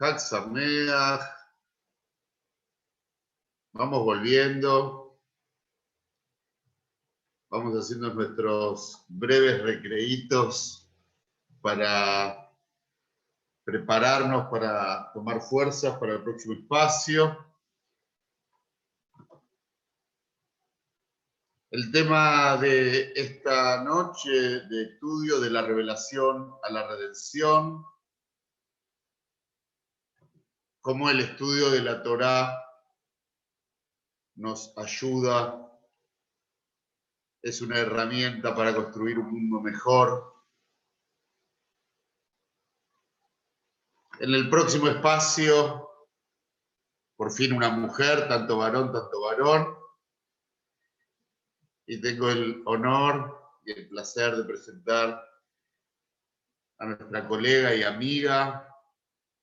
Hag Sameach. Vamos volviendo. Vamos haciendo nuestros breves recreitos para prepararnos para tomar fuerzas para el próximo espacio. El tema de esta noche de estudio de la revelación a la redención, cómo el estudio de la Torá nos ayuda, es una herramienta para construir un mundo mejor. En el próximo espacio, por fin una mujer, tanto varón, y tengo el honor y el placer de presentar a nuestra colega y amiga,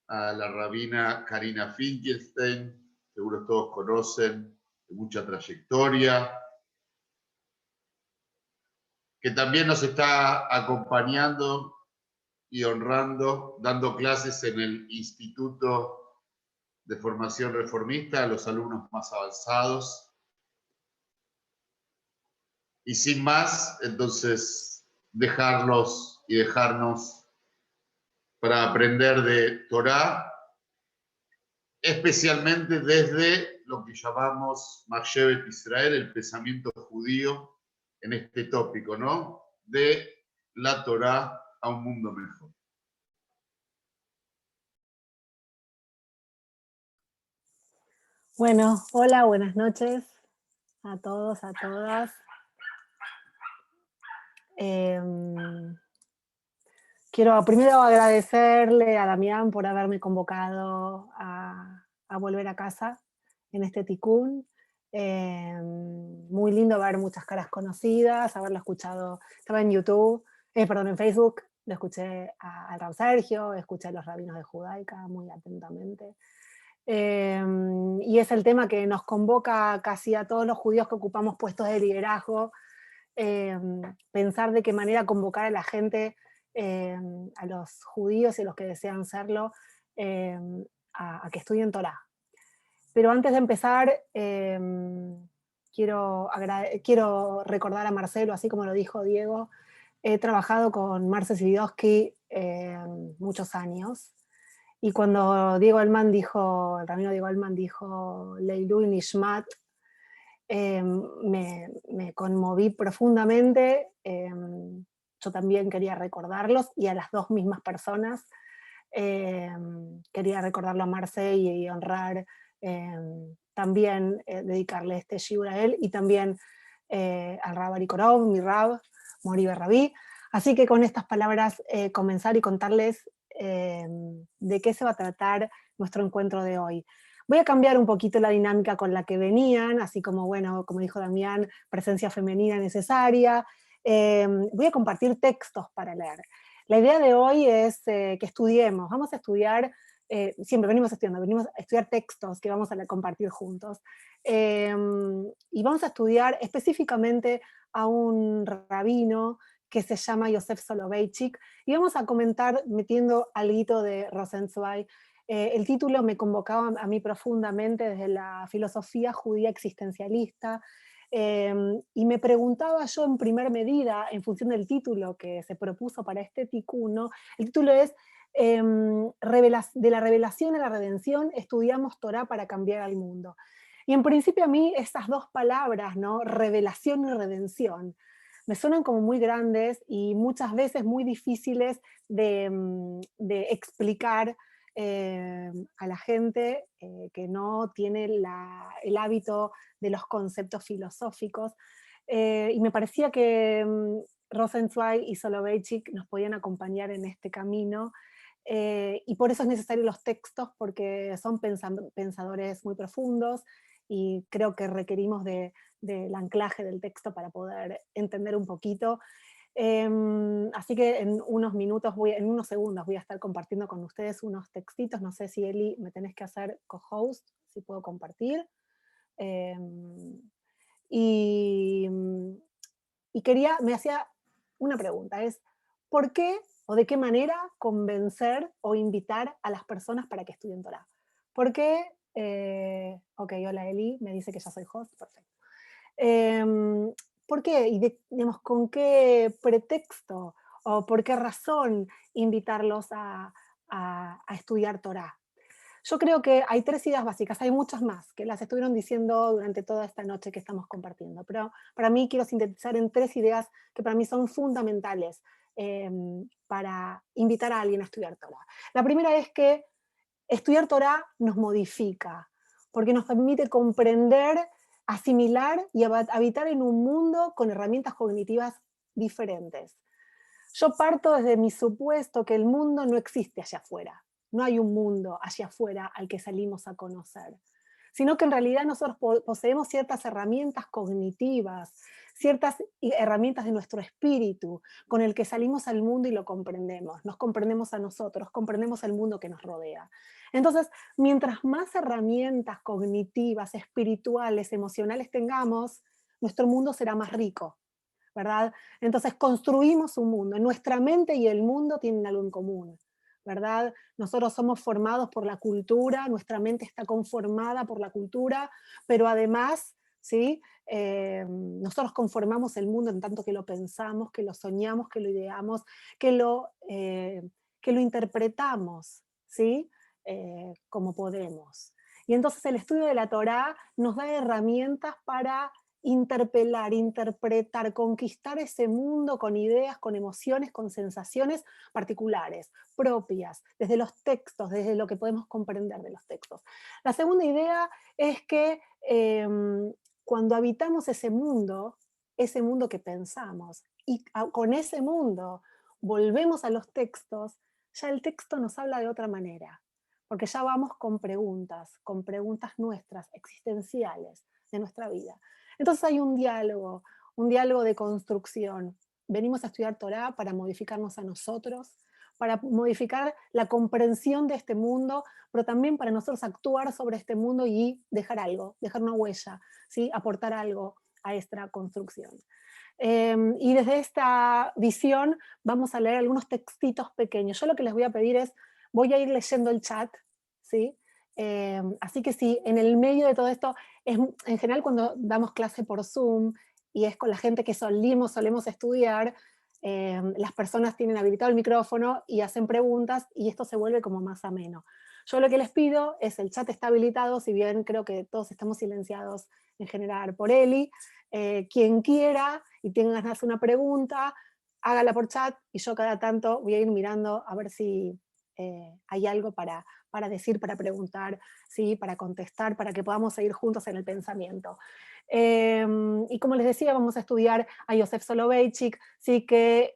a la rabina Karina Finkelstein, seguro todos conocen, de mucha trayectoria, que también nos está acompañando y honrando, dando clases en el Instituto de Formación Reformista a los alumnos más avanzados. Y sin más, entonces, dejarlos y dejarnos para aprender de Torá, especialmente desde lo que llamamos Machshevet Israel, el pensamiento judío, en este tópico, ¿no? De la Torá a un mundo mejor. Bueno, hola, buenas noches a todos, a todas. Quiero primero agradecerle a Damián por haberme convocado a volver a casa en este Tikkun. Muy lindo ver muchas caras conocidas, haberlo escuchado, estaba en YouTube, en Facebook, lo escuché al Rav Sergio, escuché a los rabinos de Judaica muy atentamente. Y es el tema que nos convoca casi a todos los judíos que ocupamos puestos de liderazgo, pensar de qué manera convocar a la gente, a los judíos y a los que desean serlo, a que estudien Torá. Pero antes de empezar, quiero recordar a Marcelo, así como lo dijo Diego. He trabajado con Marce Svidovsky muchos años, y cuando el rabino Diego Elman dijo Leilui Nishmat, me conmoví profundamente. Yo también quería recordarlos, y a las dos mismas personas. Quería recordarlo a Marce y honrar, también dedicarle este shiur a él, y también al Rab Arikorov, mi Rab, Mori Berrabí. Así que con estas palabras comenzar y contarles de qué se va a tratar nuestro encuentro de hoy. Voy a cambiar un poquito la dinámica con la que venían, así como, bueno, como dijo Damián, presencia femenina necesaria. Voy a compartir textos para leer. La idea de hoy es que estudiemos, vamos a estudiar, siempre venimos a estudiar textos que vamos a compartir juntos. Y vamos a estudiar específicamente a un rabino que se llama Yosef Soloveitchik, y vamos a comentar metiendo algo de Rosenzweig. El título me convocaba a mí profundamente desde la filosofía judía existencialista, y me preguntaba yo en primer medida, en función del título que se propuso para este Tikkun, ¿no? El título es de la revelación a la redención, estudiamos Torá para cambiar al mundo. Y en principio a mí esas dos palabras, ¿no? Revelación y redención, me suenan como muy grandes y muchas veces muy difíciles de explicar a la gente que no tiene el hábito de los conceptos filosóficos. Y me parecía que Rosenzweig y Soloveitchik nos podían acompañar en este camino. Y por eso es necesario los textos, porque son pensadores muy profundos, y creo que requerimos del anclaje del texto para poder entender un poquito. Así que en unos segundos voy a estar compartiendo con ustedes unos textitos. No sé si Eli me tenés que hacer co-host, si puedo compartir. Y me hacía una pregunta, es ¿por qué o de qué manera convencer o invitar a las personas para que estudien Torah. Porque, ok, hola Eli, me dice que ya soy host, perfecto. ¿Por qué? Y digamos, ¿con qué pretexto o por qué razón invitarlos a estudiar Torah? Yo creo que hay 3 ideas básicas, hay muchas más que las estuvieron diciendo durante toda esta noche que estamos compartiendo, pero para mí quiero sintetizar en 3 ideas que para mí son fundamentales para invitar a alguien a estudiar Torah. La primera es que estudiar Torah nos modifica, porque nos permite comprender, asimilar y habitar en un mundo con herramientas cognitivas diferentes. Yo parto desde mi supuesto que el mundo no existe allá afuera. No hay un mundo allá afuera al que salimos a conocer, sino que en realidad nosotros poseemos ciertas herramientas cognitivas, ciertas herramientas de nuestro espíritu con el que salimos al mundo y lo comprendemos. Nos comprendemos a nosotros, comprendemos el mundo que nos rodea. Entonces, mientras más herramientas cognitivas, espirituales, emocionales tengamos, nuestro mundo será más rico, ¿verdad? Entonces construimos un mundo. Nuestra mente y el mundo tienen algo en común, ¿verdad? Nosotros somos formados por la cultura, nuestra mente está conformada por la cultura, pero además, ¿sí? Nosotros conformamos el mundo en tanto que lo pensamos, que lo soñamos, que lo ideamos, que lo interpretamos, ¿sí? Como podemos. Y entonces el estudio de la Torá nos da herramientas para interpelar, interpretar, conquistar ese mundo con ideas, con emociones, con sensaciones particulares, propias, desde los textos, desde lo que podemos comprender de los textos. La segunda idea es que cuando habitamos ese mundo que pensamos, y con ese mundo volvemos a los textos, ya el texto nos habla de otra manera, porque ya vamos con preguntas nuestras, existenciales, de nuestra vida. Entonces hay un diálogo de construcción. Venimos a estudiar Torah para modificarnos a nosotros, para modificar la comprensión de este mundo, pero también para nosotros actuar sobre este mundo y dejar algo, dejar una huella, ¿sí? Aportar algo a esta construcción. Y desde esta visión vamos a leer algunos textitos pequeños. Yo lo que les voy a pedir es, voy a ir leyendo el chat, ¿sí? Así que si en el medio de todo esto, en general cuando damos clase por Zoom y es con la gente que solemos estudiar, las personas tienen habilitado el micrófono y hacen preguntas y esto se vuelve como más ameno. Yo lo que les pido es, el chat está habilitado, si bien creo que todos estamos silenciados en general por Eli, quien quiera y tenga ganas de hacer una pregunta, hágala por chat y yo cada tanto voy a ir mirando a ver si hay algo para decir, para preguntar, ¿sí? Para contestar, para que podamos seguir juntos en el pensamiento. Y como les decía, vamos a estudiar a Yosef Soloveitchik, ¿sí? Que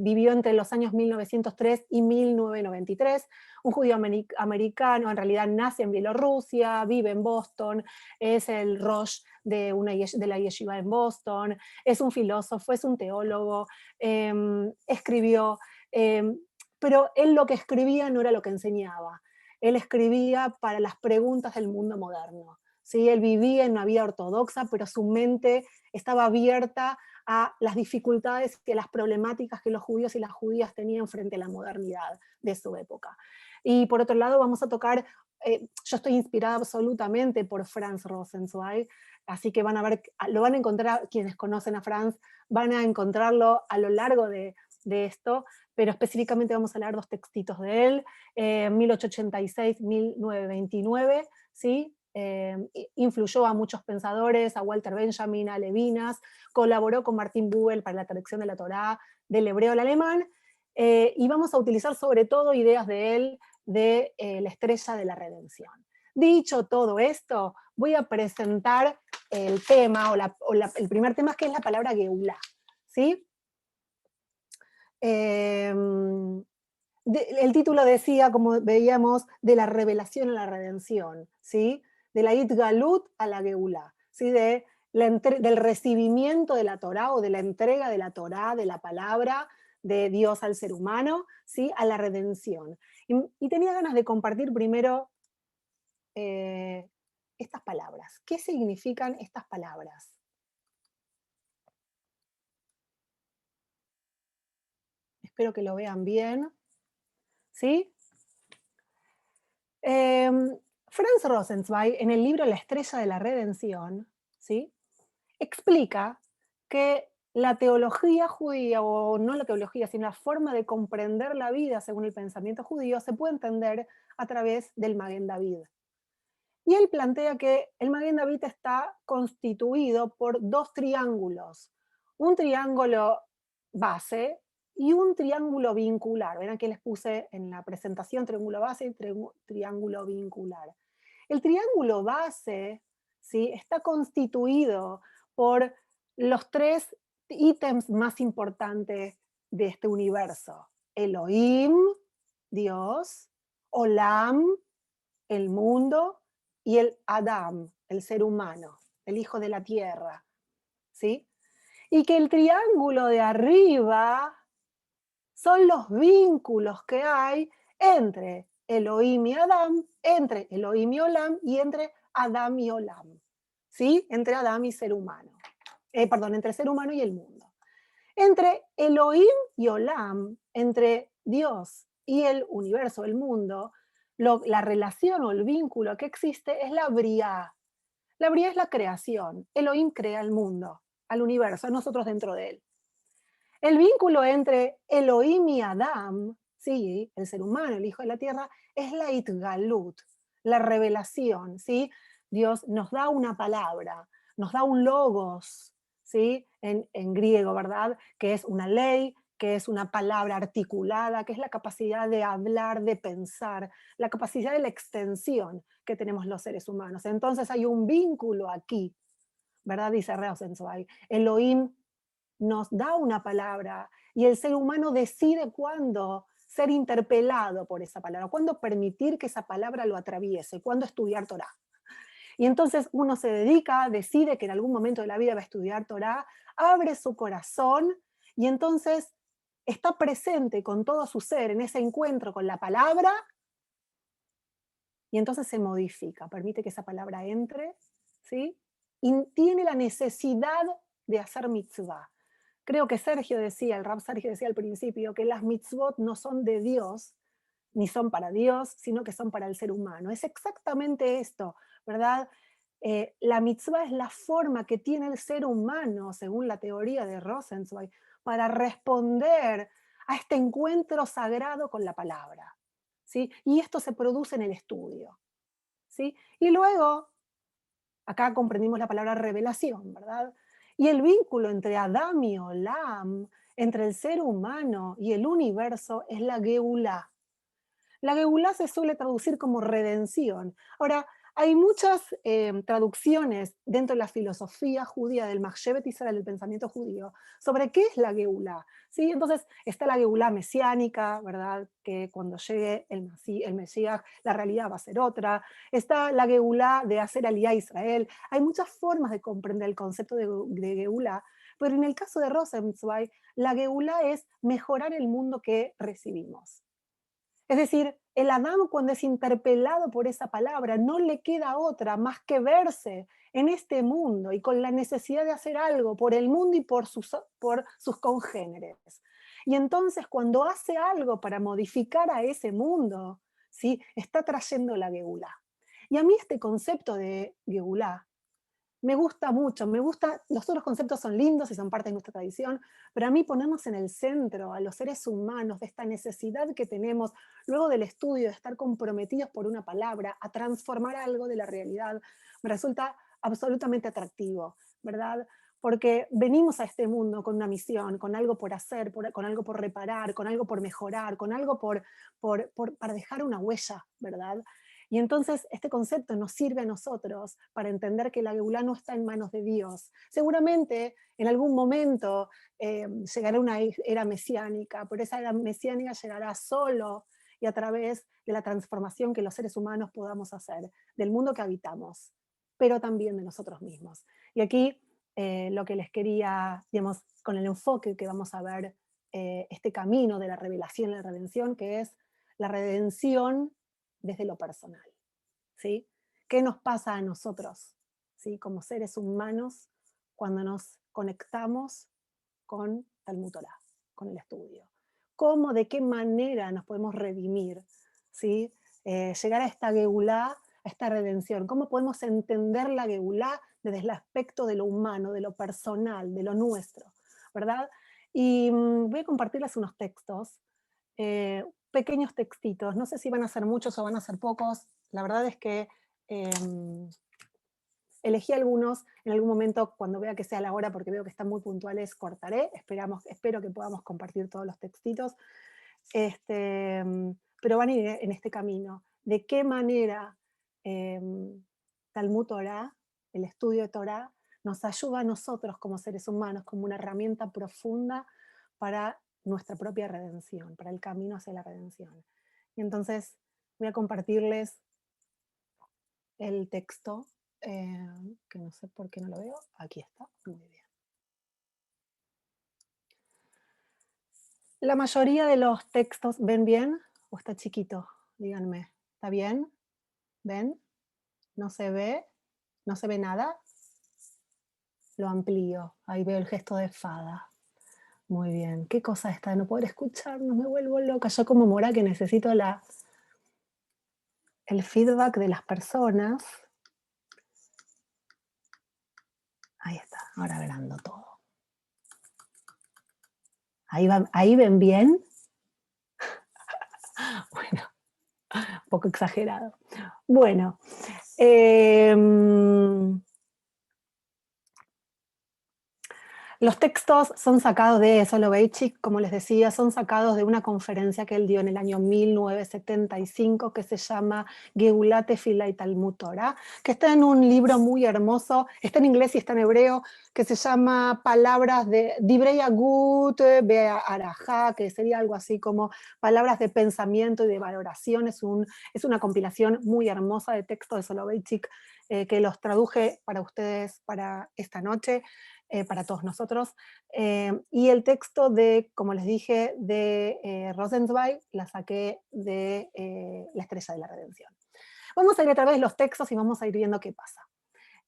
vivió entre los años 1903 y 1993, un judío americano, en realidad nace en Bielorrusia, vive en Boston, es el Rosh de la yeshiva en Boston, es un filósofo, es un teólogo, escribió, pero él lo que escribía no era lo que enseñaba. Él escribía para las preguntas del mundo moderno. ¿Sí? Él vivía en una vida ortodoxa, pero su mente estaba abierta a las dificultades y a las problemáticas que los judíos y las judías tenían frente a la modernidad de su época. Y por otro lado vamos a tocar, yo estoy inspirada absolutamente por Franz Rosenzweig, así que van a ver, lo van a encontrar, quienes conocen a Franz, van a encontrarlo a lo largo de esto, pero específicamente vamos a leer 2 textitos de él, 1886-1929, ¿sí? Influyó a muchos pensadores, a Walter Benjamin, a Levinas, colaboró con Martin Buber para la traducción de la Torá del hebreo al alemán, y vamos a utilizar sobre todo ideas de él de la estrella de la redención. Dicho todo esto, voy a presentar el tema, el primer tema, que es la palabra Geulá, ¿sí? El título decía, como veíamos, de la revelación a la redención, ¿sí? De la Itgalut a la Geulá, ¿sí? Del recibimiento de la Torá o de la entrega de la Torá, de la palabra de Dios al ser humano, ¿sí? A la redención. Y tenía ganas de compartir primero estas palabras. ¿Qué significan estas palabras? espero que lo vean bien, ¿sí? Franz Rosenzweig, en el libro La estrella de la redención, ¿sí? Explica que la teología judía, o no la teología, sino la forma de comprender la vida según el pensamiento judío, se puede entender a través del Maguen David. Y él plantea que el Maguen David está constituido por dos triángulos, un triángulo base y un triángulo vincular. Verán que les puse en la presentación triángulo base y triángulo vincular. El triángulo base, ¿sí?, está constituido por los tres ítems más importantes de este universo. Elohim, Dios; Olam, el mundo; y el Adam, el ser humano, el hijo de la tierra, ¿sí? Y que el triángulo de arriba son los vínculos que hay entre Elohim y Adam, entre Elohim y Olam, y entre Adam y Olam, ¿sí? Entre Adam y ser humano. Perdón, entre el ser humano y el mundo. Entre Elohim y Olam, entre Dios y el universo, el mundo, la relación o el vínculo que existe es la Briá. La Briá es la creación. Elohim crea el mundo, al universo, a nosotros dentro de él. El vínculo entre Elohim y Adam, sí, el ser humano, el hijo de la tierra, es la Itgalut, la revelación, ¿sí? Dios nos da una palabra, nos da un logos, ¿sí? En griego, ¿verdad? Que es una ley, que es una palabra articulada, que es la capacidad de hablar, de pensar, la capacidad de la extensión que tenemos los seres humanos. Entonces hay un vínculo aquí, ¿verdad? Dice Rosenzweig. Elohim nos da una palabra y el ser humano decide cuándo ser interpelado por esa palabra, cuándo permitir que esa palabra lo atraviese, cuándo estudiar Torah. Y entonces uno se dedica, decide que en algún momento de la vida va a estudiar Torah, abre su corazón y entonces está presente con todo su ser en ese encuentro con la palabra, y entonces se modifica, permite que esa palabra entre, ¿sí? Y tiene la necesidad de hacer mitzvah. Creo que Sergio decía, el Rab Sergio decía al principio, que las mitzvot no son de Dios, ni son para Dios, sino que son para el ser humano. Es exactamente esto, ¿verdad? La mitzvah es la forma que tiene el ser humano, según la teoría de Rosenzweig, para responder a este encuentro sagrado con la palabra, ¿sí? Y esto se produce en el estudio, ¿sí? Y luego, acá comprendimos la palabra revelación, ¿verdad? Y el vínculo entre Adam y Olam, entre el ser humano y el universo, es la Geulá. La Geulá se suele traducir como redención. Ahora, hay muchas traducciones dentro de la filosofía judía, del Mahshevet Israel, del pensamiento judío, sobre qué es la Geulá, ¿sí? Entonces, está la Geulá mesiánica, ¿verdad? Que cuando llegue el Mesías, la realidad va a ser otra. Está la Geulá de hacer aliyá a Israel. Hay muchas formas de comprender el concepto de Geulá, pero en el caso de Rosenzweig, la Geulá es mejorar el mundo que recibimos. Es decir, el Adán, cuando es interpelado por esa palabra, no le queda otra más que verse en este mundo y con la necesidad de hacer algo por el mundo y por sus congéneres. Y entonces, cuando hace algo para modificar a ese mundo, ¿sí?, está trayendo la Geulá. Y a mí este concepto de Geulá me gusta mucho, los otros conceptos son lindos y son parte de nuestra tradición, pero a mí ponernos en el centro a los seres humanos, de esta necesidad que tenemos luego del estudio, de estar comprometidos por una palabra, a transformar algo de la realidad, me resulta absolutamente atractivo, ¿verdad? Porque venimos a este mundo con una misión, con algo por hacer, con algo por reparar, con algo por mejorar, con algo para dejar una huella, ¿verdad? Y entonces este concepto nos sirve a nosotros para entender que la Geulá no está en manos de Dios. Seguramente en algún momento llegará una era mesiánica, pero esa era mesiánica llegará solo y a través de la transformación que los seres humanos podamos hacer del mundo que habitamos, pero también de nosotros mismos. Y aquí lo que les quería, digamos, con el enfoque que vamos a ver, este camino de la revelación y la redención, que es la redención desde lo personal, ¿sí? ¿Qué nos pasa a nosotros, ¿sí?, como seres humanos cuando nos conectamos con Talmud Torah, con el estudio? cómo, de qué manera nos podemos redimir, ¿sí? Llegar a esta Geulá, a esta redención. ¿Cómo podemos entender la Geulá desde el aspecto de lo humano, de lo personal, de lo nuestro, ¿verdad? Y voy a compartirles unos textos, pequeños textitos. No sé si van a ser muchos o van a ser pocos. La verdad es que elegí algunos. En algún momento, cuando vea que sea la hora, porque veo que están muy puntuales, cortaré. Espero que podamos compartir todos los textitos. Pero van a ir en este camino. ¿De qué manera Talmud Torah, el estudio de Torah, nos ayuda a nosotros como seres humanos como una herramienta profunda para nuestra propia redención, para el camino hacia la redención? Y entonces voy a compartirles el texto, que no sé por qué no lo veo. Aquí está, muy bien. La mayoría de los textos, ¿ven bien o está chiquito? Díganme, ¿está bien? ¿Ven? ¿No se ve? ¿No se ve nada? Lo amplío, ahí veo el gesto de Fada. Muy bien, qué cosa esta de no poder escucharnos, me vuelvo loca. Yo como Mora que necesito el feedback de las personas. Ahí está, ahora agrando todo. Ahí ven bien. Bueno, un poco exagerado. Bueno, los textos son sacados de Soloveitchik, como les decía, son sacados de una conferencia que él dio en el año 1975 que se llama Geulat Tefilá y Talmud Torah, que está en un libro muy hermoso, está en inglés y está en hebreo, que se llama Palabras de Divrei Agut Be'arajá, que sería algo así como palabras de pensamiento y de valoración. Es una compilación muy hermosa de textos de Soloveitchik, que los traduje para ustedes para esta noche. Para todos nosotros. Y el texto de, como les dije, de Rosenzweig, la saqué de La Estrella de la Redención. Vamos a ir a través de los textos y vamos a ir viendo qué pasa.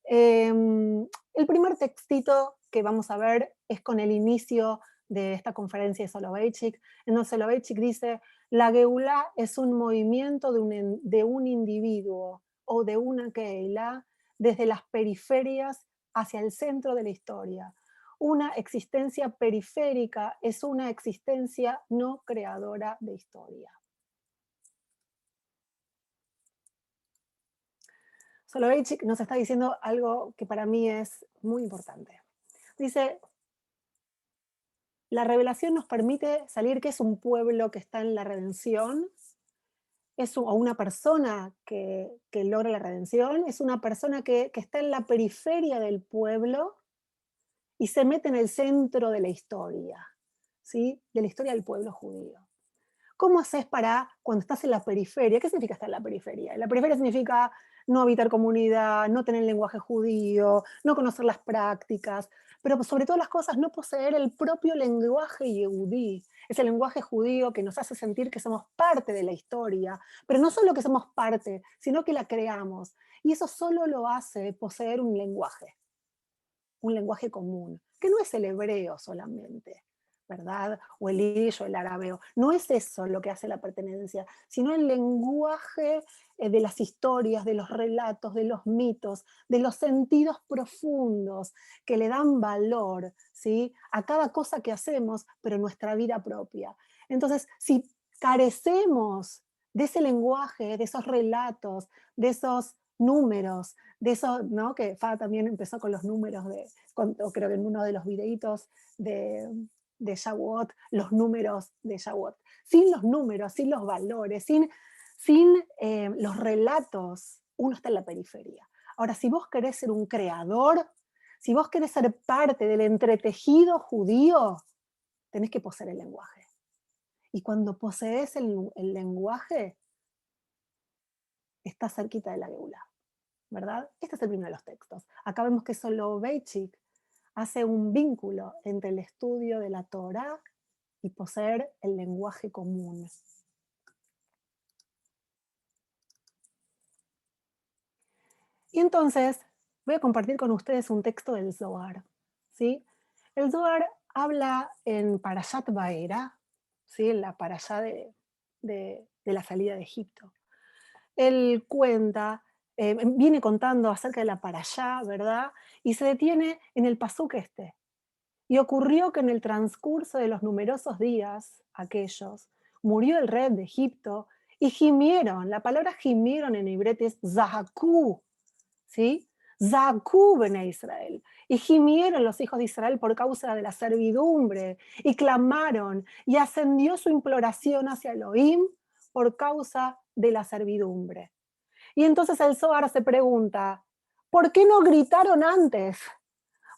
El primer textito que vamos a ver es con el inicio de esta conferencia de Soloveitchik, en donde Soloveitchik dice: la Geulá es un movimiento de un individuo o de una Keilah desde las periferias hacia el centro de la historia. Una existencia periférica es una existencia no creadora de historia. Soloveitchik nos está diciendo algo que para mí es muy importante. Dice: la revelación nos permite salir, que es un pueblo que está en la redención, o una persona que logra la redención, es una persona que está en la periferia del pueblo y se mete en el centro de la historia, ¿sí? De la historia del pueblo judío. ¿Cómo haces para, cuando estás en la periferia? ¿Qué significa estar en la periferia? La periferia significa no habitar comunidad, no tener el lenguaje judío, no conocer las prácticas, pero sobre todas las cosas no poseer el propio lenguaje yehudí, ese lenguaje judío que nos hace sentir que somos parte de la historia, pero no solo que somos parte, sino que la creamos. Y eso solo lo hace poseer un lenguaje común, que no es el hebreo solamente, ¿verdad? O el yiddish o el arameo. No es eso lo que hace la pertenencia, sino el lenguaje de las historias, de los relatos, de los mitos, de los sentidos profundos que le dan valor, ¿sí? A cada cosa que hacemos, pero en nuestra vida propia. Entonces, si carecemos de ese lenguaje, de esos relatos, de esos números, de eso, ¿no? Que Fada también empezó con los números, creo que en uno de los videitos de Shavuot, los números de Shavuot. Sin los números, sin los valores, sin los relatos, uno está en la periferia. Ahora, si vos querés ser un creador, si vos querés ser parte del entretejido judío, tenés que poseer el lenguaje. Y cuando posees el lenguaje, estás cerquita de la Geulá, ¿verdad? Este es el primero de los textos. Acá vemos que Soloveitchik hace un vínculo entre el estudio de la Torá y poseer el lenguaje común. Y entonces voy a compartir con ustedes un texto del Zohar, ¿sí? El Zohar habla en Parashat Va'era, ¿sí? La parashá de la salida de Egipto. Él cuenta, viene contando acerca de la parashá, ¿verdad? Y se detiene en el pasuk este. Y ocurrió que en el transcurso de los numerosos días aquellos, murió el rey de Egipto y gimieron. La palabra gimieron en hebreo es zahakú, ¿sí? Zahakú bene Israel. Y gimieron los hijos de Israel por causa de la servidumbre y clamaron y ascendió su imploración hacia Elohim por causa de la servidumbre. Y entonces el Zohar se pregunta, ¿por qué no gritaron antes?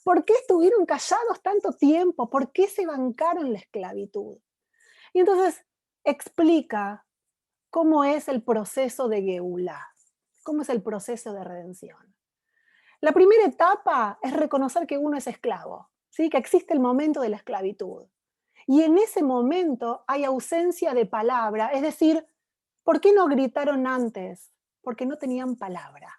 ¿Por qué estuvieron callados tanto tiempo? ¿Por qué se bancaron la esclavitud? Y entonces explica cómo es el proceso de Geulá, cómo es el proceso de redención. La primera etapa es reconocer que uno es esclavo, ¿sí? Que existe el momento de la esclavitud. Y en ese momento hay ausencia de palabra, es decir, ¿por qué no gritaron antes? Porque no tenían palabra,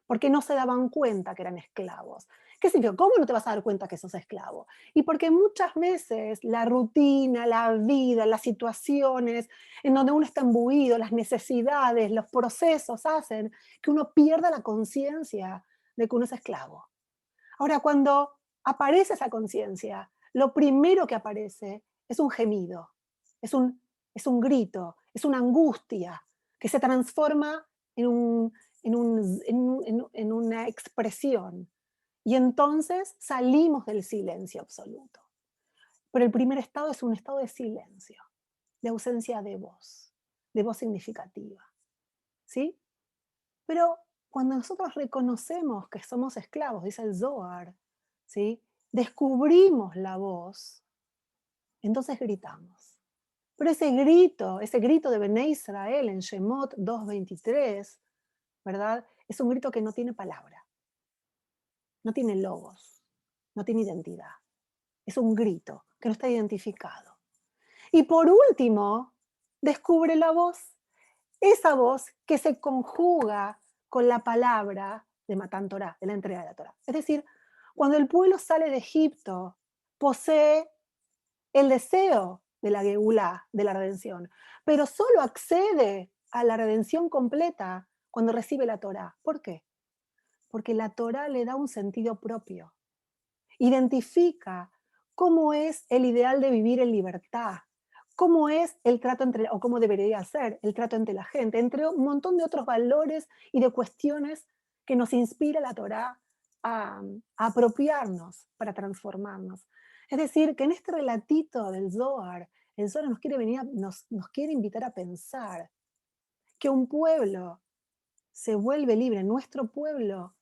porque no se daban cuenta que eran esclavos. ¿Qué significa? ¿Cómo no te vas a dar cuenta que sos esclavo? Y porque muchas veces la rutina, la vida, las situaciones en donde uno está imbuido, las necesidades, los procesos hacen que uno pierda la conciencia de que uno es esclavo. Ahora, cuando aparece esa conciencia, lo primero que aparece es un gemido, es es un grito, es una angustia que se transforma en, en una expresión. Y entonces salimos del silencio absoluto. Pero el primer estado es un estado de silencio, de ausencia de voz significativa. ¿Sí? Pero cuando nosotros reconocemos que somos esclavos, dice el Zohar, ¿sí? Descubrimos la voz, entonces gritamos. Pero ese grito de Bené Israel en Shemot 2:23, ¿verdad? Es un grito que no tiene palabra, no tiene logos, no tiene identidad. Es un grito que no está identificado. Y por último, descubre la voz, esa voz que se conjuga con la palabra de Matan Torah, de la entrega de la Torah. Es decir, cuando el pueblo sale de Egipto, posee el deseo de la Geulá, de la redención, pero solo accede a la redención completa cuando recibe la Torah. ¿Por qué? Porque la Torah le da un sentido propio, identifica cómo es el ideal de vivir en libertad, cómo es el trato entre, o cómo debería ser el trato entre la gente, entre un montón de otros valores y de cuestiones que nos inspira la Torá a apropiarnos para transformarnos. Es decir, que en este relatito del Zohar, el Zohar nos quiere venir, nos quiere invitar a pensar que un pueblo se vuelve libre, nuestro pueblo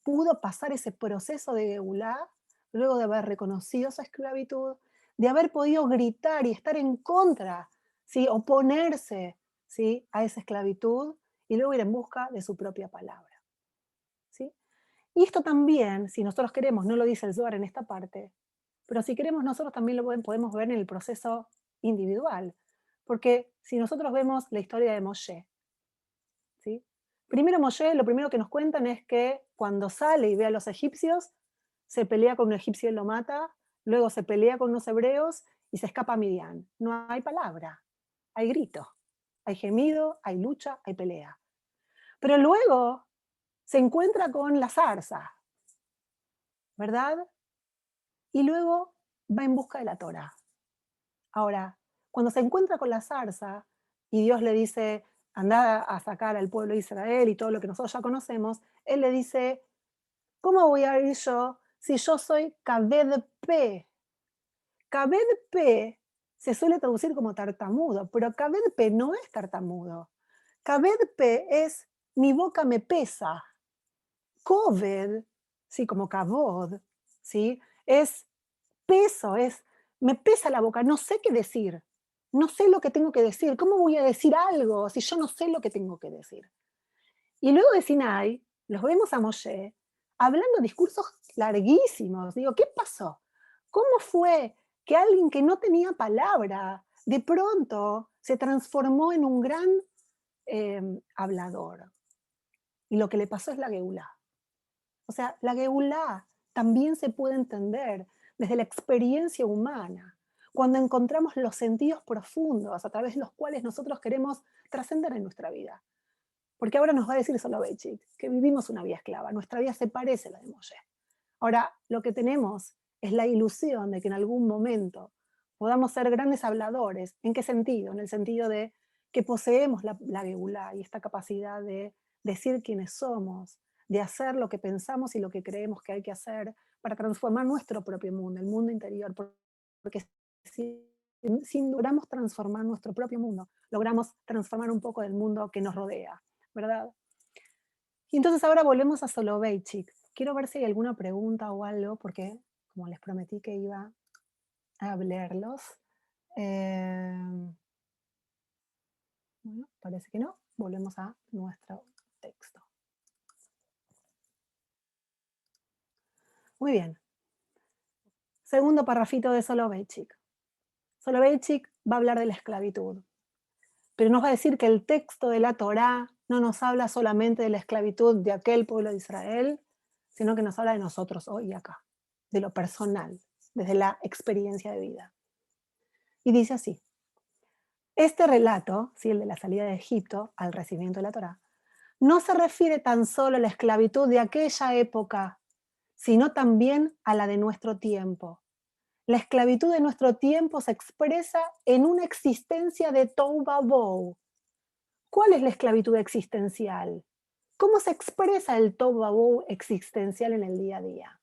pudo pasar ese proceso de Geulá luego de haber reconocido esa esclavitud, de haber podido gritar y estar en contra, ¿sí? Oponerse, ¿sí? A esa esclavitud y luego ir en busca de su propia palabra. ¿Sí? Y esto también, si nosotros queremos, no lo dice el Zohar en esta parte, pero si queremos nosotros también lo podemos ver en el proceso individual, porque si nosotros vemos la historia de Moshe, ¿sí? Primero Moshe, lo primero que nos cuentan es que cuando sale y ve a los egipcios, se pelea con un egipcio y lo mata, luego se pelea con unos hebreos y se escapa a Midian. No hay palabra, hay grito, hay gemido, hay lucha, hay pelea. Pero luego se encuentra con la zarza, ¿verdad? Y luego va en busca de la Torah. Ahora, cuando se encuentra con la zarza y Dios le dice, anda a sacar al pueblo de Israel y todo lo que nosotros ya conocemos, él le dice, ¿cómo voy a ir yo si yo soy Kaved P? Kaved P se suele traducir como tartamudo, pero Kaved P no es tartamudo. Kaved P es mi boca me pesa. Koved, sí, como kavod, ¿sí? Es peso, es me pesa la boca, no sé qué decir. No sé lo que tengo que decir. ¿Cómo voy a decir algo si yo no sé lo que tengo que decir? Y luego de Sinai, los vemos a Moshe hablando discursos larguísimos. Digo, ¿qué pasó? ¿Cómo fue que alguien que no tenía palabra de pronto se transformó en un gran hablador? Y lo que le pasó es la Geulá. O sea, la Geulá también se puede entender desde la experiencia humana. cuando encontramos los sentidos profundos a través de los cuales nosotros queremos trascender en nuestra vida. Porque ahora nos va a decir Soloveitchik que vivimos una vida esclava, nuestra vida se parece a la de Moshe. Ahora, lo que tenemos es la ilusión de que en algún momento podamos ser grandes habladores. ¿En qué sentido? En el sentido de que poseemos la Geulá y esta capacidad de decir quiénes somos, de hacer lo que pensamos y lo que creemos que hay que hacer para transformar nuestro propio mundo, el mundo interior. Porque si logramos transformar nuestro propio mundo, logramos transformar un poco del mundo que nos rodea, ¿verdad? Y entonces ahora volvemos a Soloveitchik. Quiero ver si hay alguna pregunta o algo, porque como les prometí que iba a leerlos. Bueno, parece que no. Volvemos a nuestro texto. Muy bien. Segundo parrafito de Soloveitchik. Soloveitchik va a hablar de la esclavitud, pero nos va a decir que el texto de la Torá no nos habla solamente de la esclavitud de aquel pueblo de Israel, sino que nos habla de nosotros hoy y acá, de lo personal, desde la experiencia de vida. Y dice así: este relato, ¿sí?, el de la salida de Egipto al recibimiento de la Torá, no se refiere tan solo a la esclavitud de aquella época, sino también a la de nuestro tiempo. La esclavitud de nuestro tiempo se expresa en una existencia de tohu vabohu. ¿Cuál es la esclavitud existencial? ¿Cómo se expresa el tohu vabohu existencial en el día a día?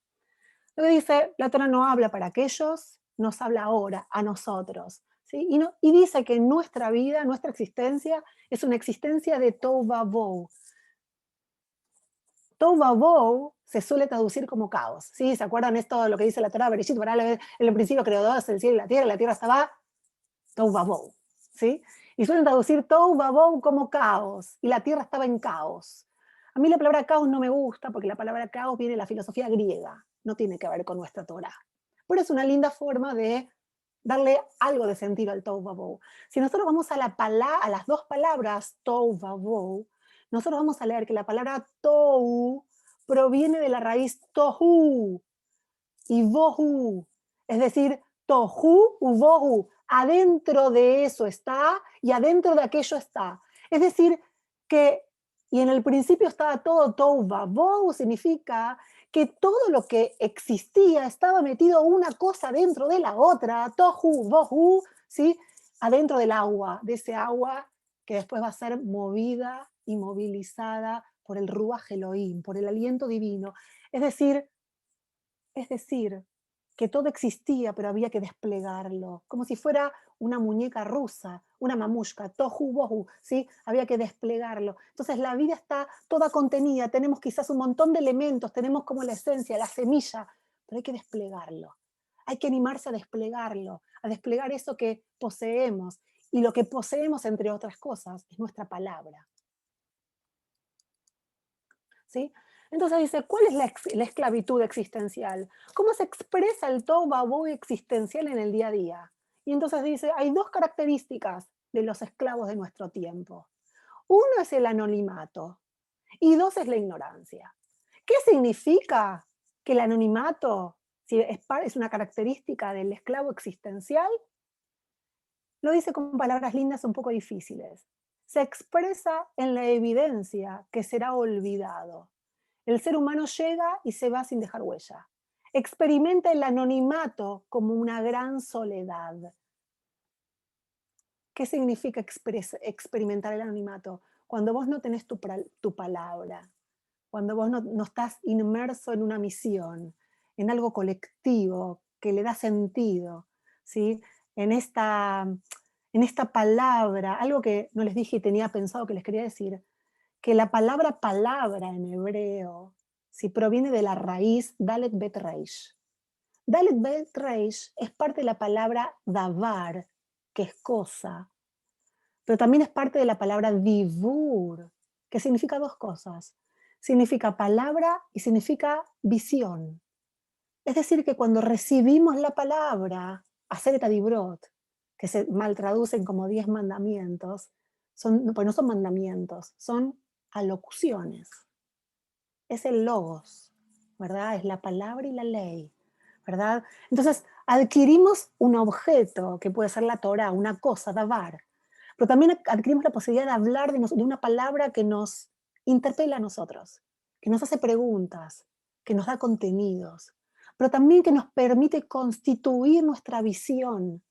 Lo que dice, la Torá no habla para aquellos, nos habla ahora, a nosotros. ¿Sí? Y dice que nuestra vida, nuestra existencia, es una existencia de tohu vabohu. Tohu vabohu se suele traducir como caos. ¿Sí? ¿Se acuerdan esto de lo que dice la Torá? Bereshit bara en el principio creó Dios el cielo y la tierra estaba tohu vabohu. ¿Sí? Y suelen traducir tohu vabohu como caos, y la tierra estaba en caos. A mí la palabra caos no me gusta porque la palabra caos viene de la filosofía griega, no tiene que ver con nuestra Torá. Pero es una linda forma de darle algo de sentido al tohu vabohu. Si nosotros vamos a las dos palabras tohu vabohu, nosotros vamos a leer que la palabra tohu proviene de la raíz tohu y bohu, es decir, tohu u bohu, adentro de eso está y adentro de aquello está. Es decir, que, y en el principio estaba todo tohu vabohu, significa que todo lo que existía estaba metido una cosa dentro de la otra, tohu bohu, ¿sí? Adentro del agua, de ese agua que después va a ser movida y movilizada por el Ruach Elohim, por el aliento divino. Es decir, que todo existía, pero había que desplegarlo, como si fuera una muñeca rusa, una mamushka, tohu bohu, ¿sí? Había que desplegarlo. Entonces la vida está toda contenida, tenemos quizás un montón de elementos, tenemos como la esencia, la semilla, pero hay que desplegarlo. Hay que animarse a desplegar eso que poseemos. Y lo que poseemos, entre otras cosas, es nuestra palabra. ¿Sí? Entonces dice, ¿cuál es la esclavitud existencial? ¿Cómo se expresa el tohu vabohu existencial en el día a día? Y entonces dice, hay dos características de los esclavos de nuestro tiempo. Uno es el anonimato y dos es la ignorancia. ¿Qué significa que el anonimato si es una característica del esclavo existencial? Lo dice con palabras lindas un poco difíciles. Se expresa en la evidencia que será olvidado. El ser humano llega y se va sin dejar huella. Experimenta el anonimato como una gran soledad. ¿Qué significa experimentar el anonimato? Cuando vos no tenés tu palabra, cuando vos no estás inmerso en una misión, en algo colectivo que le da sentido, ¿sí? En esta palabra, algo que no les dije y tenía pensado que les quería decir, que la palabra palabra en hebreo si proviene de la raíz Dalet Bet Reish. Dalet Bet Reish es parte de la palabra davar, que es cosa, pero también es parte de la palabra divur, que significa dos cosas. Significa palabra y significa visión. Es decir, que cuando recibimos la palabra, Aseret Dibrot, que se mal traducen como 10 mandamientos, pues no son mandamientos, son alocuciones. Es el logos, ¿verdad? Es la palabra y la ley. ¿verdad? Entonces, adquirimos un objeto, que puede ser la Torah, una cosa, davar, pero también adquirimos la posibilidad de hablar de una palabra que nos interpela a nosotros, que nos hace preguntas, que nos da contenidos, pero también que nos permite constituir nuestra visión,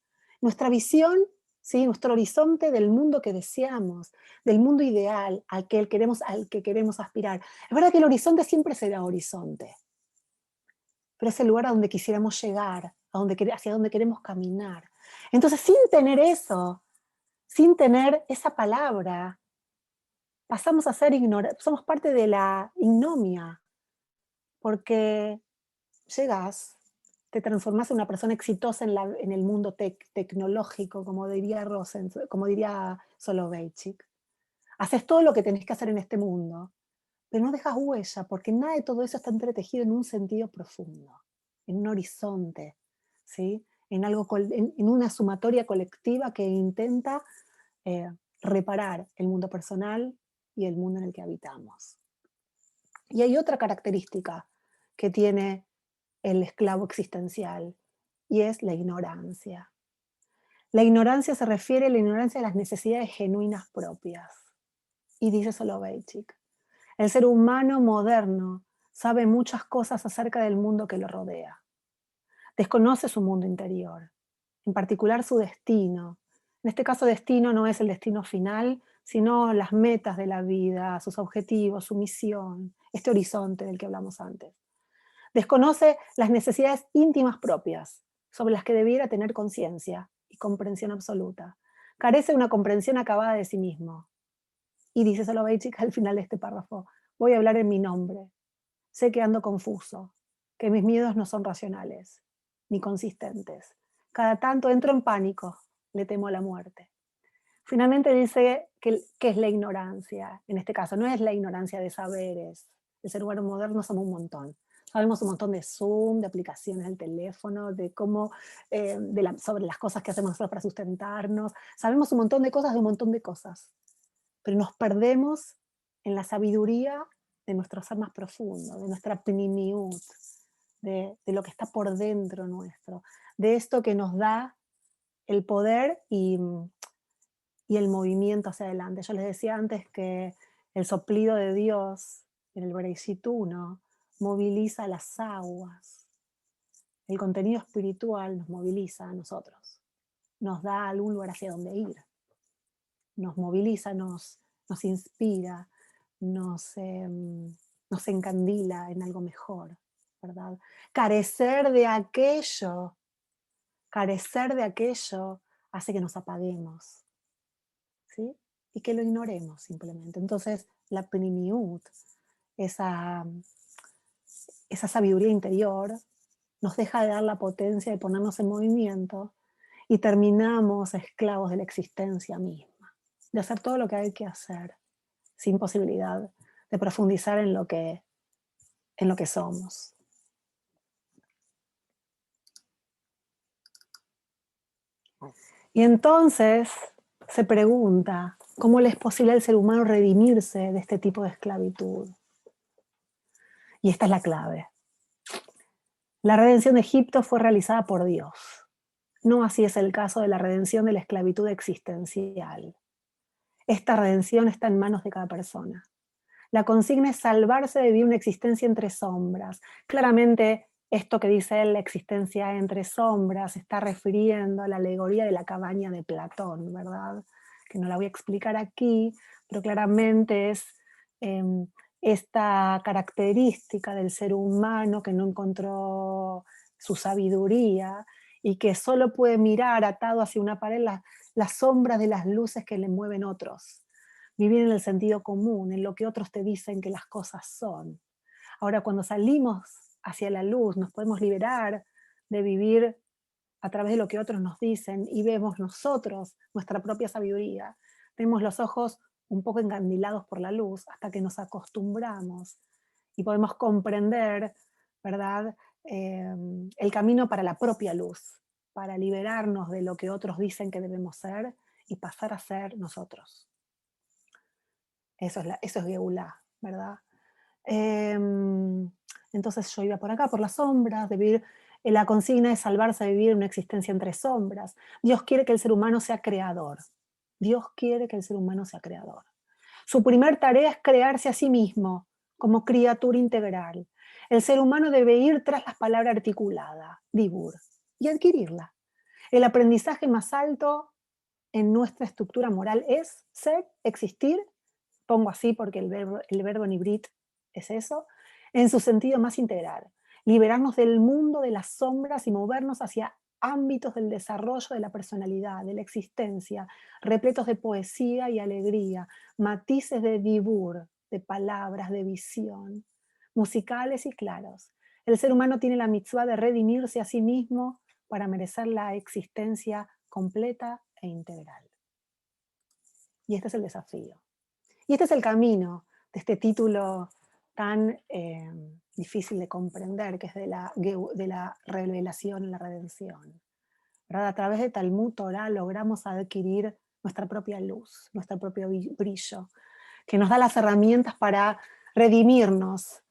¿sí? Nuestro horizonte del mundo que deseamos, del mundo ideal al que queremos aspirar. Es verdad que el horizonte siempre será horizonte, pero es el lugar a donde quisiéramos llegar, hacia donde queremos caminar. Entonces, sin tener eso, sin tener esa palabra, pasamos a ser somos parte de la ignomia, porque llegas, te transformas en una persona exitosa en el mundo tecnológico, como diría Soloveitchik. Haces todo lo que tenés que hacer en este mundo, pero no dejas huella, porque nada de todo eso está entretejido en un sentido profundo, en un horizonte, ¿sí? En una sumatoria colectiva que intenta eh, reparar el mundo personal y el mundo en el que habitamos. Y hay otra característica que tiene el esclavo existencial, y es la ignorancia. La ignorancia se refiere a la ignorancia de las necesidades genuinas propias. Y dice Soloveitchik, el ser humano moderno sabe muchas cosas acerca del mundo que lo rodea. Desconoce su mundo interior, en particular su destino. En este caso, destino no es el destino final, sino las metas de la vida, sus objetivos, su misión, este horizonte del que hablamos antes. Desconoce las necesidades íntimas propias, sobre las que debiera tener conciencia y comprensión absoluta. Carece de una comprensión acabada de sí mismo. Y dice Soloveitchik al final de este párrafo, voy a hablar en mi nombre. Sé que ando confuso, que mis miedos no son racionales, ni consistentes. Cada tanto entro en pánico, le temo a la muerte. Finalmente dice que es la ignorancia. En este caso, no es la ignorancia de saberes. El ser humano moderno somos un montón. Sabemos un montón de Zoom, de aplicaciones del teléfono, de cómo, sobre las cosas que hacemos nosotros para sustentarnos. Sabemos un montón de cosas de un montón de cosas. Pero nos perdemos en la sabiduría de nuestro ser más profundo, de nuestra pnimiut, de lo que está por dentro nuestro, de esto que nos da el poder y el movimiento hacia adelante. Yo les decía antes que el soplido de Dios en el Bereshit 1 moviliza las aguas. El contenido espiritual nos moviliza a nosotros, nos da algún lugar hacia donde ir, nos moviliza, nos inspira, nos encandila en algo mejor, ¿verdad? Carecer de aquello, carecer de aquello hace que nos apaguemos, ¿sí? Y que lo ignoremos simplemente. Entonces, la pnimiut, esa, esa sabiduría interior, nos deja de dar la potencia de ponernos en movimiento y terminamos esclavos de la existencia misma, de hacer todo lo que hay que hacer, sin posibilidad de profundizar en lo que somos. Y entonces se pregunta, ¿cómo le es posible al ser humano redimirse de este tipo de esclavitud? Y esta es la clave. La redención de Egipto fue realizada por Dios. No así es el caso de la redención de la esclavitud existencial. Esta redención está en manos de cada persona. La consigna es salvarse de vivir una existencia entre sombras. Claramente, esto que dice él, la existencia entre sombras, se está refiriendo a la alegoría de la cabaña de Platón, ¿verdad? Que no la voy a explicar aquí, pero claramente es esta característica del ser humano que no encontró su sabiduría y que solo puede mirar atado hacia una pared las sombras de las luces que le mueven otros. Vivir en el sentido común, en lo que otros te dicen que las cosas son. Ahora, cuando salimos hacia la luz, nos podemos liberar de vivir a través de lo que otros nos dicen y vemos nosotros nuestra propia sabiduría. Tenemos los ojos un poco encandilados por la luz hasta que nos acostumbramos y podemos comprender, ¿verdad? El camino para la propia luz, para liberarnos de lo que otros dicen que debemos ser y pasar a ser nosotros. Eso es Geulá, ¿verdad? Entonces yo iba por acá, por las sombras, de vivir La consigna es salvarse de vivir una existencia entre sombras. Dios quiere que el ser humano sea creador. Dios quiere que el ser humano sea creador. Su primer tarea es crearse a sí mismo como criatura integral. El ser humano debe ir tras la palabra articulada, dibur, y adquirirla. El aprendizaje más alto en nuestra estructura moral es ser, existir, pongo así porque el verbo en ibrit es eso, en su sentido más integral. Liberarnos del mundo de las sombras y movernos hacia ámbitos del desarrollo de la personalidad, de la existencia, repletos de poesía y alegría, matices de dibur, de palabras, de visión, musicales y claros. El ser humano tiene la mitzvah de redimirse a sí mismo para merecer la existencia completa e integral. Y este es el desafío. Y este es el camino de este título tan difícil de comprender, que es de la revelación y la redención. ¿Verdad? A través de Talmud Torah logramos adquirir nuestra propia luz, nuestro propio brillo, que nos da las herramientas para redimirnos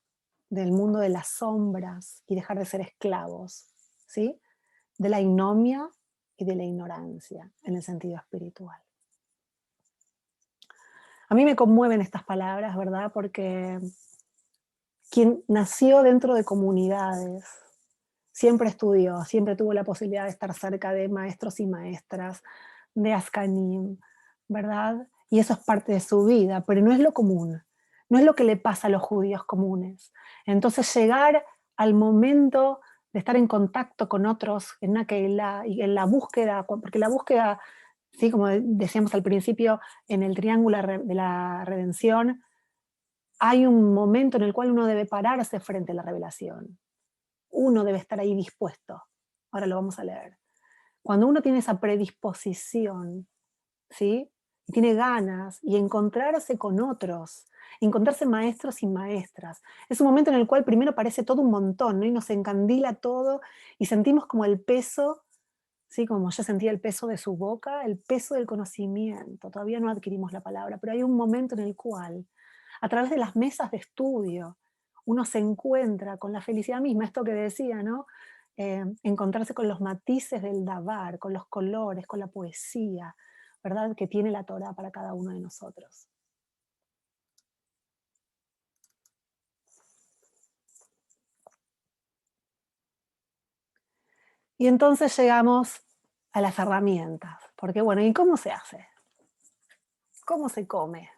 del mundo de las sombras y dejar de ser esclavos, ¿sí? De la ignomia y de la ignorancia en el sentido espiritual. A mí me conmueven estas palabras, ¿verdad? Porque quien nació dentro de comunidades, siempre estudió, siempre tuvo la posibilidad de estar cerca de maestros y maestras, de Askanim, ¿verdad? Y eso es parte de su vida, pero no es lo común, no es lo que le pasa a los judíos comunes. Entonces llegar al momento de estar en contacto con otros en una Keilah y en la búsqueda, porque la búsqueda, sí, como decíamos al principio, en el triángulo de la redención, hay un momento en el cual uno debe pararse frente a la revelación. Uno debe estar ahí dispuesto. Ahora lo vamos a leer. Cuando uno tiene esa predisposición, ¿sí? Y tiene ganas, y encontrarse con otros, encontrarse maestros y maestras, es un momento en el cual primero parece todo un montón, ¿no? Y nos encandila todo, y sentimos como el peso, ¿sí? Como yo sentía el peso de su boca, el peso del conocimiento. Todavía no adquirimos la palabra, pero hay un momento en el cual, a través de las mesas de estudio, uno se encuentra con la felicidad misma, esto que decía, ¿no? Encontrarse con los matices del davar, con los colores, con la poesía, ¿verdad? Que tiene la Torah para cada uno de nosotros. Y entonces llegamos a las herramientas, porque bueno, ¿y cómo se hace? ¿Cómo se come?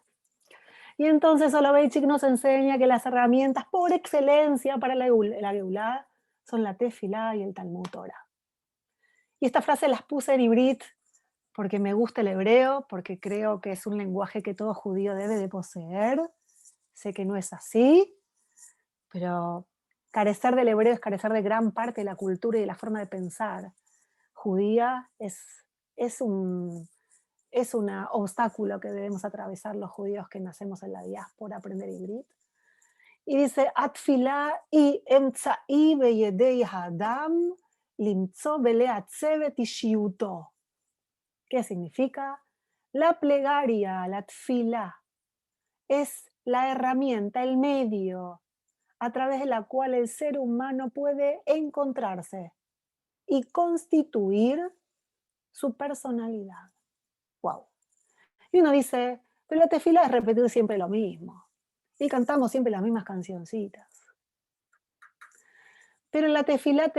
Y entonces Soloveitchik nos enseña que las herramientas por excelencia para la Geulah son la Tefilá y el Talmud Torah. Y esta frase las puse en ibrit porque me gusta el hebreo, porque creo que es un lenguaje que todo judío debe de poseer. Sé que no es así, pero carecer del hebreo es carecer de gran parte de la cultura y de la forma de pensar judía. Es un obstáculo que debemos atravesar los judíos que nacemos en la diáspora, aprender ibrit. Y dice, Atfilá y emtza'i beyedei hadam limtzo beleatzevet ishiuto. ¿Qué significa? La plegaria, la tfilá, es la herramienta, el medio a través de la cual el ser humano puede encontrarse y constituir su personalidad. Wow. Y uno dice, pero la tefilá es repetir siempre lo mismo. Y cantamos siempre las mismas cancioncitas. Pero en la tefilá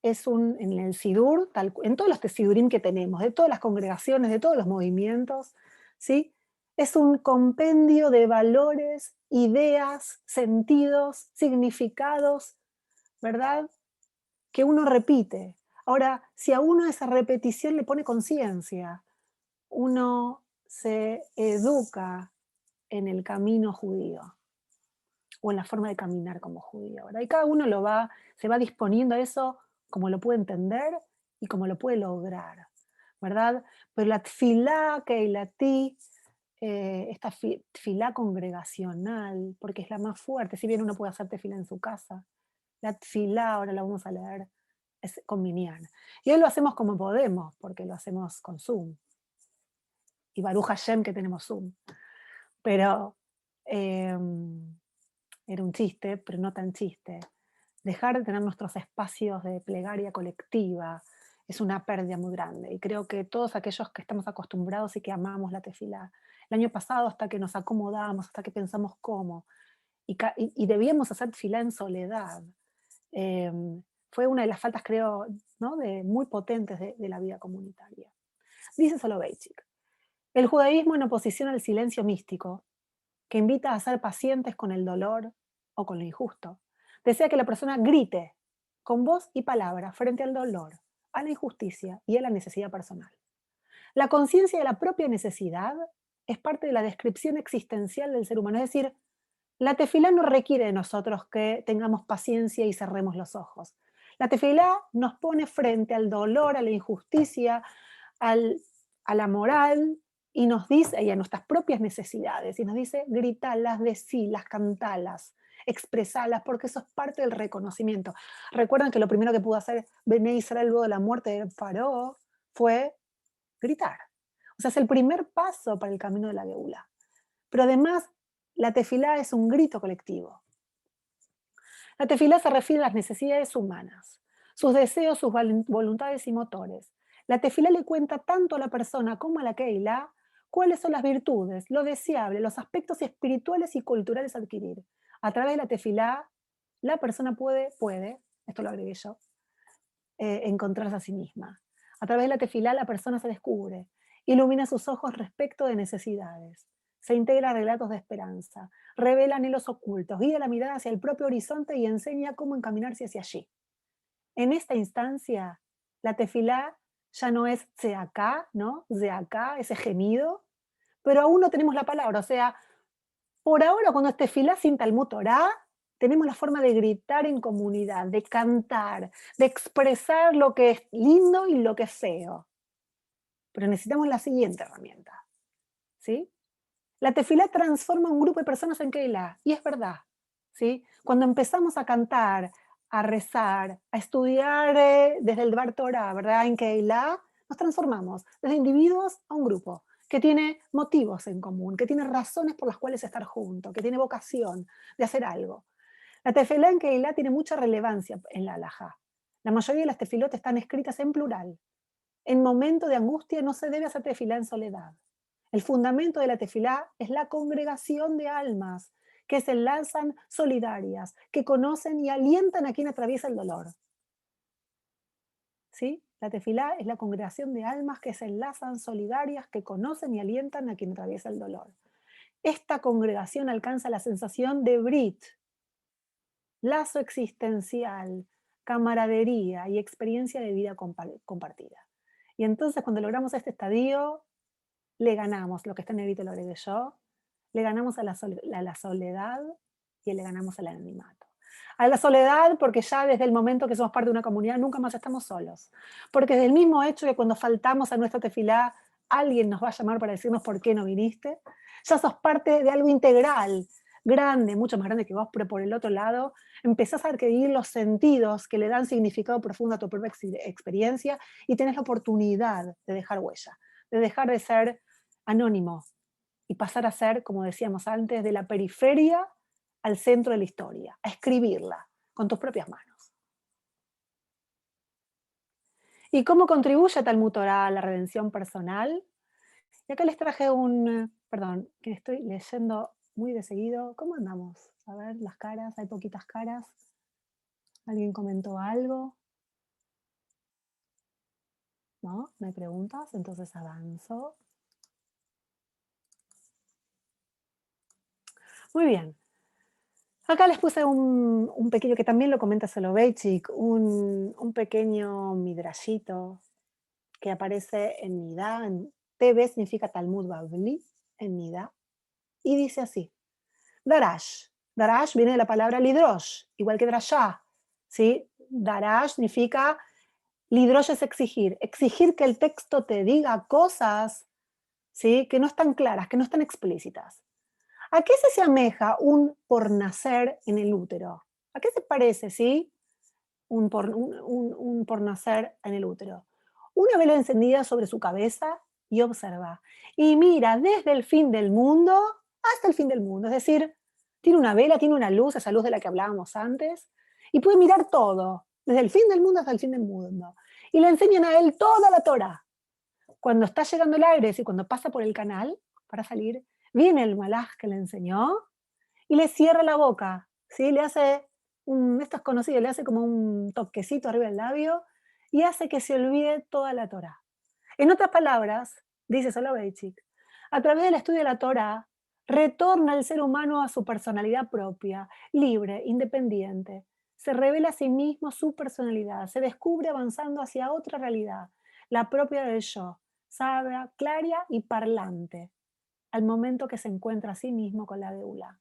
es en el sidur, en todos los sidurim que tenemos, de todas las congregaciones, de todos los movimientos, ¿sí? Es un compendio de valores, ideas, sentidos, significados, ¿verdad? Que uno repite. Ahora, si a uno esa repetición le pone conciencia, uno se educa en el camino judío o en la forma de caminar como judío, ¿verdad? Y cada uno se va disponiendo a eso como lo puede entender y como lo puede lograr, ¿verdad? Pero la tfilá keilatí, esta tfilá congregacional, porque es la más fuerte, si bien uno puede hacer tefilá en su casa, la tfilá, ahora la vamos a leer, es con Minyan. Y hoy lo hacemos como podemos, porque lo hacemos con Zoom. Y Baruch Hashem que tenemos Zoom. Pero era un chiste, pero no tan chiste. dejar de tener nuestros espacios de plegaria colectiva es una pérdida muy grande. Y creo que todos aquellos que estamos acostumbrados y que amamos la tefilá, el año pasado hasta que nos acomodamos, hasta que pensamos cómo, y debíamos hacer tefilá en soledad, eh, fue una de las faltas, creo, ¿no? Muy potentes de la vida comunitaria. Dice Soloveitchik, el judaísmo en oposición al silencio místico, que invita a ser pacientes con el dolor o con lo injusto, desea que la persona grite con voz y palabra frente al dolor, a la injusticia y a la necesidad personal. La conciencia de la propia necesidad es parte de la descripción existencial del ser humano, es decir, la tefilá no requiere de nosotros que tengamos paciencia y cerremos los ojos. La tefilá nos pone frente al dolor, a la injusticia, al, a la moral, y nos dice, y a nuestras propias necesidades, y nos dice, gritalas, decilas, cantalas, expresalas, porque eso es parte del reconocimiento. Recuerdan que lo primero que pudo hacer Bené Israel luego de la muerte de Faraón fue gritar. O sea, es el primer paso para el camino de la Geulá. Pero además, la tefilá es un grito colectivo. La tefilá se refiere a las necesidades humanas, sus deseos, sus voluntades y motores. La tefilá le cuenta tanto a la persona como a la Keilah cuáles son las virtudes, lo deseable, los aspectos espirituales y culturales a adquirir. A través de la tefilá, la persona puede, esto lo agregué yo, encontrarse a sí misma. A través de la tefilá, la persona se descubre, ilumina sus ojos respecto de necesidades, se integra a relatos de esperanza, revela anhelos ocultos, guía la mirada hacia el propio horizonte y enseña cómo encaminarse hacia allí. En esta instancia, la tefilá ya no es acá, ¿no? Acá, ese gemido, pero aún no tenemos la palabra. O sea, por ahora, cuando es tefilá sin Talmud Torá, tenemos la forma de gritar en comunidad, de cantar, de expresar lo que es lindo y lo que es feo. Pero necesitamos la siguiente herramienta, ¿sí? La tefilá transforma a un grupo de personas en Keilah, y es verdad, ¿sí? Cuando empezamos a cantar, a rezar, a estudiar desde el Bar Torah, ¿verdad? En Keilah, nos transformamos desde individuos a un grupo que tiene motivos en común, que tiene razones por las cuales estar juntos, que tiene vocación de hacer algo. La tefilá en Keilah tiene mucha relevancia en la halajá. La mayoría de las tefilot están escritas en plural. En momento de angustia no se debe hacer tefilá en soledad. El fundamento de la tefilá es la congregación de almas que se enlazan solidarias, que conocen y alientan a quien atraviesa el dolor. ¿Sí? La tefilá es la congregación de almas que se enlazan solidarias, que conocen y alientan a quien atraviesa el dolor. Esta congregación alcanza la sensación de brit, lazo existencial, camaradería y experiencia de vida compartida. Y entonces cuando logramos este estadio, le ganamos, lo que está en negrito lo agregué yo, le ganamos a la soledad y le ganamos al anonimato. A la soledad porque ya desde el momento que somos parte de una comunidad nunca más estamos solos. Porque desde el mismo hecho que cuando faltamos a nuestra tefilá, alguien nos va a llamar para decirnos por qué no viniste, ya sos parte de algo integral, grande, mucho más grande que vos, pero por el otro lado, empezás a adquirir los sentidos que le dan significado profundo a tu propia experiencia y tenés la oportunidad de dejar huella, de dejar de ser anónimo y pasar a ser, como decíamos antes, de la periferia al centro de la historia, a escribirla con tus propias manos. ¿Y cómo contribuye Talmud Torá a la redención personal? Y acá les traje perdón, que estoy leyendo muy de seguido. ¿Cómo andamos? A ver, las caras, hay poquitas caras. ¿Alguien comentó algo? ¿No? ¿No hay preguntas? Entonces avanzo. Muy bien. Acá les puse un pequeño, que también lo comenta Soloveitchik, un pequeño midrashito que aparece en Nidá. TV significa Talmud Bavli, en Nidá. Y dice así, Darash. Darash viene de la palabra lidrosh, igual que drashá. ¿Sí? Darash significa, lidrosh es exigir. Exigir que el texto te diga cosas, ¿sí? Que no están claras, que no están explícitas. ¿A qué se asemeja un por nacer en el útero? ¿A qué se parece, sí? Un por nacer en el útero. Una vela encendida sobre su cabeza y observa. Y mira desde el fin del mundo hasta el fin del mundo. Es decir, tiene una vela, tiene una luz, esa luz de la que hablábamos antes, y puede mirar todo, desde el fin del mundo hasta el fin del mundo. Y le enseñan a él toda la Torá. Cuando está llegando el aire, y cuando pasa por el canal para salir, viene el malaj que le enseñó y le cierra la boca, ¿sí? Le hace, esto es conocido, le hace como un toquecito arriba del labio y hace que se olvide toda la Torá. En otras palabras, dice Soloveitchik, a través del estudio de la Torá, retorna el ser humano a su personalidad propia, libre, independiente. Se revela a sí mismo su personalidad, se descubre avanzando hacia otra realidad, la propia del yo, sabia, clara y parlante, al momento que se encuentra a sí mismo con la Beula.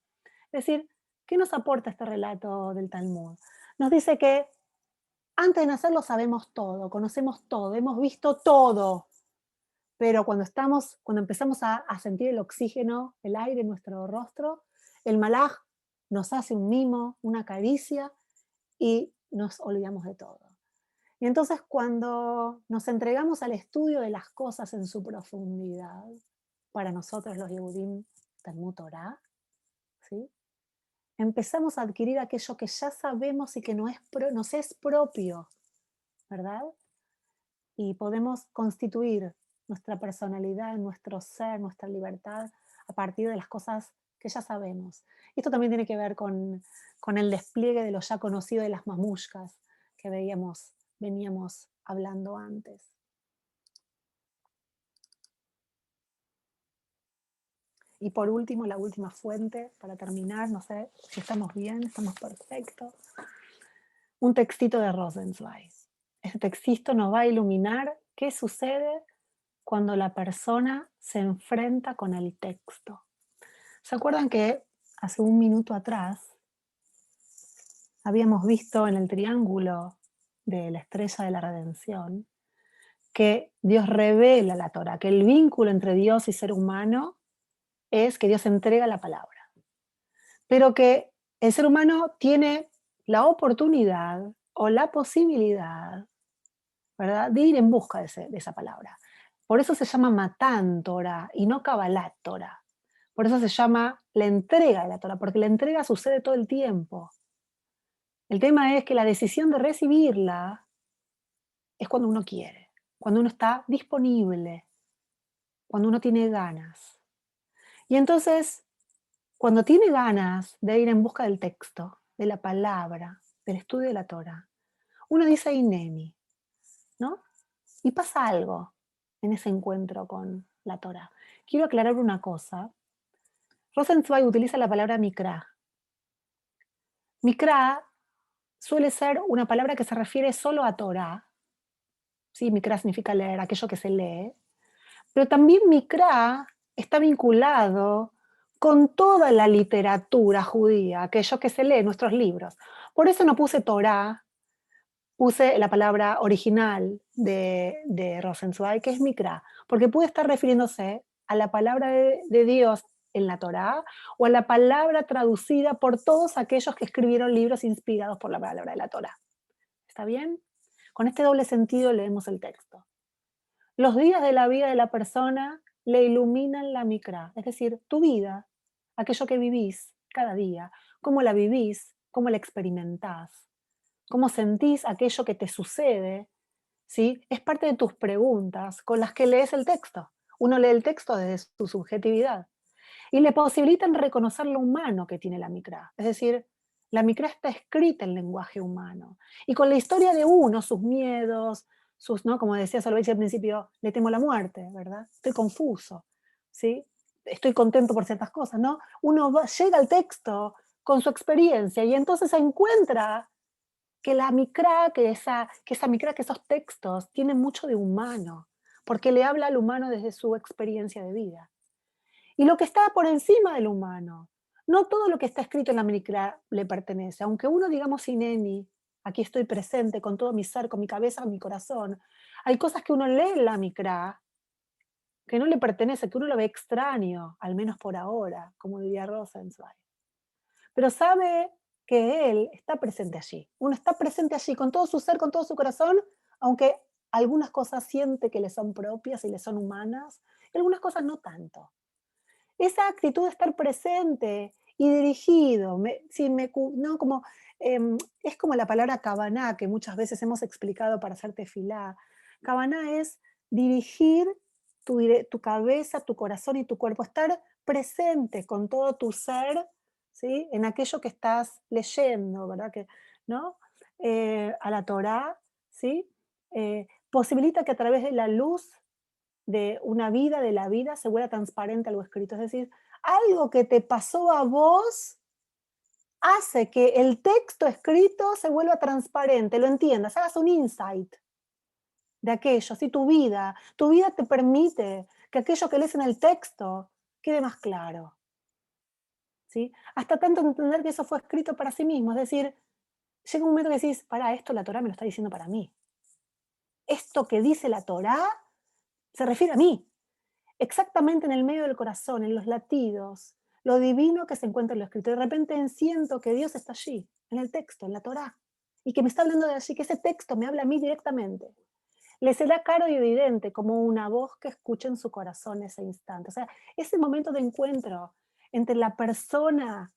Es decir, ¿qué nos aporta este relato del Talmud? Nos dice que antes de nacer lo sabemos todo, conocemos todo, hemos visto todo, pero cuando empezamos a sentir el oxígeno, el aire en nuestro rostro, el malaj nos hace un mimo, una caricia y nos olvidamos de todo. Y entonces cuando nos entregamos al estudio de las cosas en su profundidad, para nosotros los Yehudim, Talmud Torah, ¿sí? Empezamos a adquirir aquello que ya sabemos y que nos es propio, ¿verdad? Y podemos constituir nuestra personalidad, nuestro ser, nuestra libertad a partir de las cosas que ya sabemos. Y esto también tiene que ver con el despliegue de lo ya conocido de las mamushkas que veníamos hablando antes. Y por último, la última fuente, para terminar, no sé si estamos bien, estamos perfectos. Un textito de Rosenzweig. Este textito nos va a iluminar qué sucede cuando la persona se enfrenta con el texto. ¿Se acuerdan que hace un minuto atrás habíamos visto en el triángulo de la estrella de la redención que Dios revela la Torah, que el vínculo entre Dios y ser humano es que Dios entrega la palabra, pero que el ser humano tiene la oportunidad o la posibilidad, ¿verdad?, de ir en busca de esa palabra. Por eso se llama Matán Torah y no Kabbalat Torah. Por eso se llama la entrega de la Torah, porque la entrega sucede todo el tiempo. El tema es que la decisión de recibirla es cuando uno quiere, cuando uno está disponible, cuando uno tiene ganas. Y entonces, cuando tiene ganas de ir en busca del texto, de la palabra, del estudio de la Torah, uno dice Ineni, ¿no? Y pasa algo en ese encuentro con la Torah. Quiero aclarar una cosa. Rosenzweig utiliza la palabra mikra. Mikra suele ser una palabra que se refiere solo a Torah. ¿Sí? Mikra significa leer, aquello que se lee. Pero también mikra está vinculado con toda la literatura judía, aquello que se lee en nuestros libros. Por eso no puse Torah, puse la palabra original de Rosenzweig, que es mikra, porque puede estar refiriéndose a la palabra de Dios en la Torá o a la palabra traducida por todos aquellos que escribieron libros inspirados por la palabra de la Torá. ¿Está bien? Con este doble sentido leemos el texto. Los días de la vida de la persona le iluminan la mikra, es decir, tu vida, aquello que vivís cada día, cómo la vivís, cómo la experimentás, cómo sentís aquello que te sucede, ¿sí? Es parte de tus preguntas con las que lees el texto. Uno lee el texto desde su subjetividad y le posibilitan reconocer lo humano que tiene la micra. Es decir, la micra está escrita en lenguaje humano y con la historia de uno, sus miedos, ¿no? Como decía Soloveitchik al principio, le temo la muerte, ¿verdad? Estoy confuso, ¿sí? Estoy contento por ciertas cosas, ¿no? Llega al texto con su experiencia y entonces se encuentra que la micra, que esos textos tienen mucho de humano, porque le habla al humano desde su experiencia de vida. Y lo que está por encima del humano, no todo lo que está escrito en la micra le pertenece, aunque uno digamos Sineni, aquí estoy presente con todo mi ser, con mi cabeza, con mi corazón, hay cosas que uno lee en la micra que no le pertenece, que uno lo ve extraño, al menos por ahora, como diría Rosenzweig. Pero sabe que Él está presente allí. Uno está presente allí con todo su ser, con todo su corazón, aunque algunas cosas siente que le son propias y le son humanas, y algunas cosas no tanto. Esa actitud de estar presente y dirigido, no, como es como la palabra kavaná, que muchas veces hemos explicado para hacer tefilá. Kavaná es dirigir tu cabeza, tu corazón y tu cuerpo, estar presente con todo tu ser, ¿sí? En aquello que estás leyendo, ¿verdad? ¿No? A la Torá, ¿sí? Posibilita que a través de la luz de una vida, de la vida, se vuelva transparente algo escrito. Es decir, algo que te pasó a vos hace que el texto escrito se vuelva transparente, lo entiendas, hagas un insight de aquello, ¿sí? Tu vida te permite que aquello que lees en el texto quede más claro, ¿sí? Hasta tanto entender que eso fue escrito para sí mismo, es decir, llega un momento que decís, para esto la Torá me lo está diciendo para mí. Esto que dice la Torá se refiere a mí, exactamente en el medio del corazón, en los latidos, lo divino que se encuentra en lo escrito. De repente siento que Dios está allí, en el texto, en la Torá, y que me está hablando de allí, que ese texto me habla a mí directamente. Le será caro y evidente como una voz que escucha en su corazón ese instante. O sea, ese momento de encuentro entre la persona,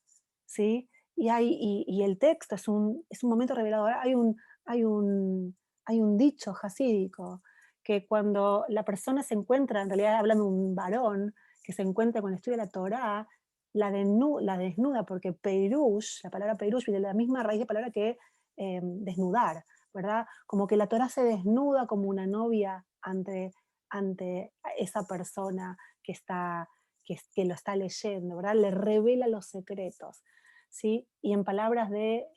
¿sí? Y el texto es un momento revelador. Hay un, hay un dicho jasídico que cuando la persona se encuentra, en realidad hablando de un varón, que se encuentra con el estudio de la Torá, la desnuda, porque peirush, la palabra peirush viene de la misma raíz de palabra que desnudar, ¿verdad? Como que la Torá se desnuda como una novia ante esa persona que lo está leyendo, ¿verdad? Le revela los secretos, ¿sí? Y en palabras de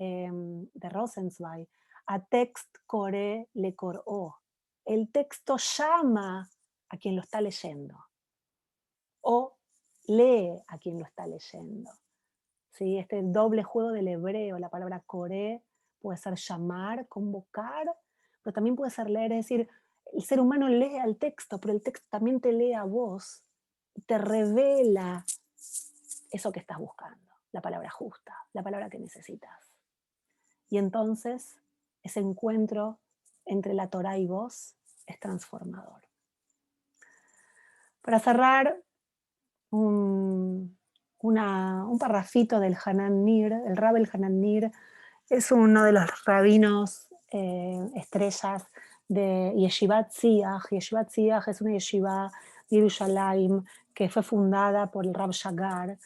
Rosenzweig, a text core le coró. El texto llama a quien lo está leyendo o lee a quien lo está leyendo. ¿Sí? Este doble juego del hebreo, la palabra coré puede ser llamar, convocar, pero también puede ser leer, es decir, el ser humano lee al texto, pero el texto también te lee a vos y te revela eso que estás buscando, la palabra justa, la palabra que necesitas. Y entonces ese encuentro entre la Torá y vos es transformador. Para cerrar, un parrafito del Hanan Nir, el Rab el Hanan Nir, es uno de los rabinos estrellas de Yeshivat Tziach. Yeshivat Tziach es una yeshiva de Yerushalayim que fue fundada por el Rab Shagar,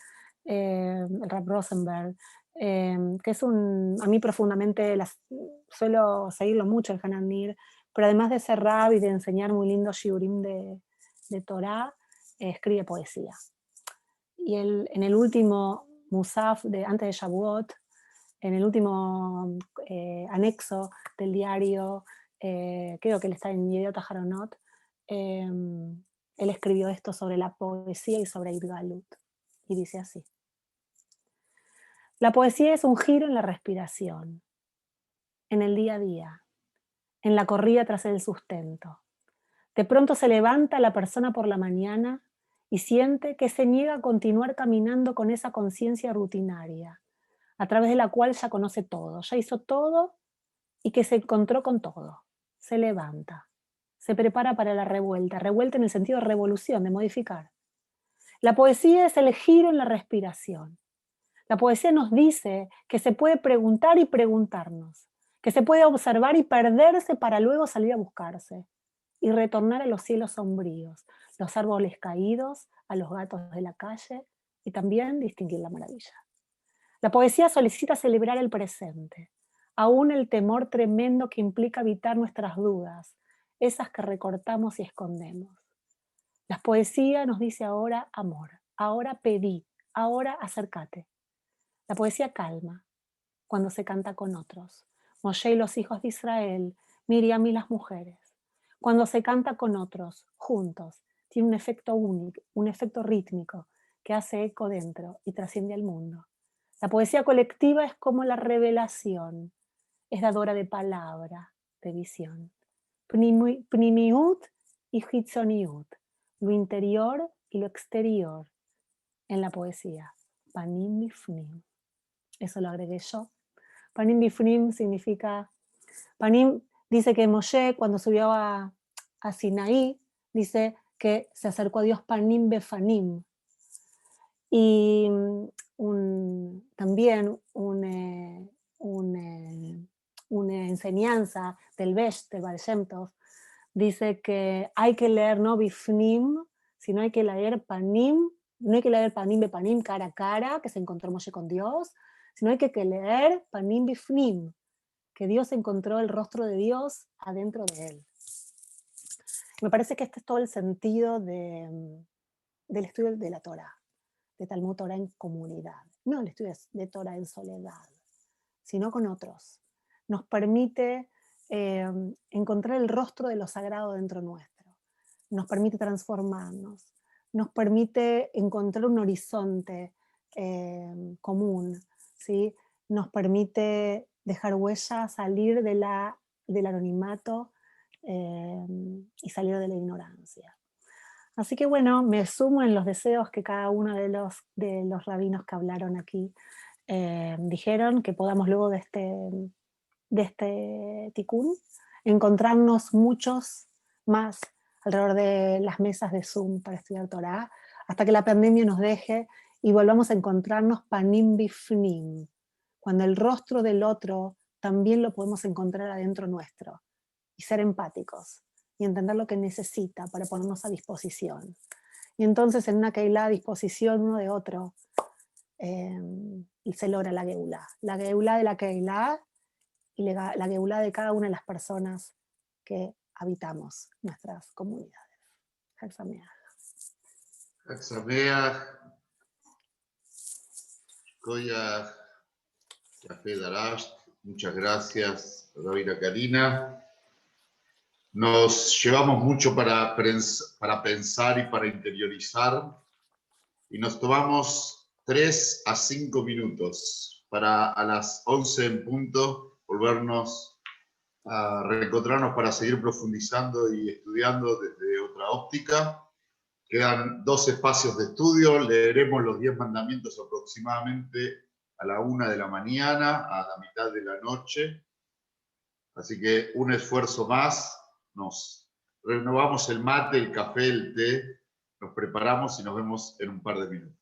el Rab Rosenberg, que es a mí profundamente, suelo seguirlo mucho el Hanan Nir, pero además de ser rab y de enseñar muy lindos shiurim de Torah, escribe poesía. Y en el último Musaf, antes de Shavuot, en el último anexo del diario, creo que él está en Yediot Aharonot, él escribió esto sobre la poesía y sobre Idgalut. Y dice así: la poesía es un giro en la respiración, en el día a día, en la corrida tras el sustento. De pronto se levanta la persona por la mañana y siente que se niega a continuar caminando con esa conciencia rutinaria, a través de la cual ya conoce todo, ya hizo todo y que se encontró con todo. Se levanta, se prepara para la revuelta, revuelta en el sentido de revolución, de modificar. La poesía es el giro en la respiración. La poesía nos dice que se puede preguntar y preguntarnos, que se puede observar y perderse para luego salir a buscarse y retornar a los cielos sombríos, los árboles caídos, a los gatos de la calle y también distinguir la maravilla. La poesía solicita celebrar el presente, aún el temor tremendo que implica evitar nuestras dudas, esas que recortamos y escondemos. La poesía nos dice ahora amor, ahora pedí, ahora acércate. La poesía calma cuando se canta con otros. Moshe y los hijos de Israel, Miriam y las mujeres. Cuando se canta con otros, juntos, tiene un efecto único, un efecto rítmico que hace eco dentro y trasciende al mundo. La poesía colectiva es como la revelación, es dadora de palabra, de visión. Pnimiut y hitzoniut, lo interior y lo exterior en la poesía. Panim bifnim. Eso lo agregué yo. Panim bifnim significa, Panim dice que Moshe cuando subió a Sinaí, dice que se acercó a Dios Panim befanim. Y también una enseñanza del Besh, de Baal Shem Tov, dice que hay que leer no bifnim, sino hay que leer panim, no hay que leer panim bepanim, cara a cara, que se encontró Moshe con Dios, sino hay que leer panim bifnim, que Dios encontró el rostro de Dios adentro de él. Me parece que este es todo el sentido del estudio de la Torah, de Talmud Torah en comunidad, no el estudio de Torah en soledad, sino con otros. Nos permite encontrar el rostro de lo sagrado dentro nuestro, nos permite transformarnos, nos permite encontrar un horizonte común, ¿sí? Nos permite dejar huella, salir del anonimato y salir de la ignorancia. Así que bueno, me sumo en los deseos que cada uno de los rabinos que hablaron aquí dijeron, que podamos luego de este tikkun encontrarnos muchos más alrededor de las mesas de Zoom para estudiar Torah, hasta que la pandemia nos deje y volvamos a encontrarnos panim bifnim, cuando el rostro del otro también lo podemos encontrar adentro nuestro, y ser empáticos, y entender lo que necesita para ponernos a disposición. Y entonces en una Keilah a disposición uno de otro, y se logra la Geulá de la Keilah y la Geulá de cada una de las personas que habitamos nuestras comunidades. Chag Sameach. Chag Sameach, Koyach, Yafé Darash, muchas gracias, Rabina Karina. Nos llevamos mucho para pensar y para interiorizar, y nos tomamos 3 a 5 minutos para a las 11 en punto volvernos a reencontrarnos para seguir profundizando y estudiando desde otra óptica. Quedan 2 espacios de estudio, leeremos los 10 mandamientos aproximadamente a la 1 de la mañana, a la mitad de la noche, así que un esfuerzo más, nos renovamos el mate, el café, el té, nos preparamos y nos vemos en un par de minutos.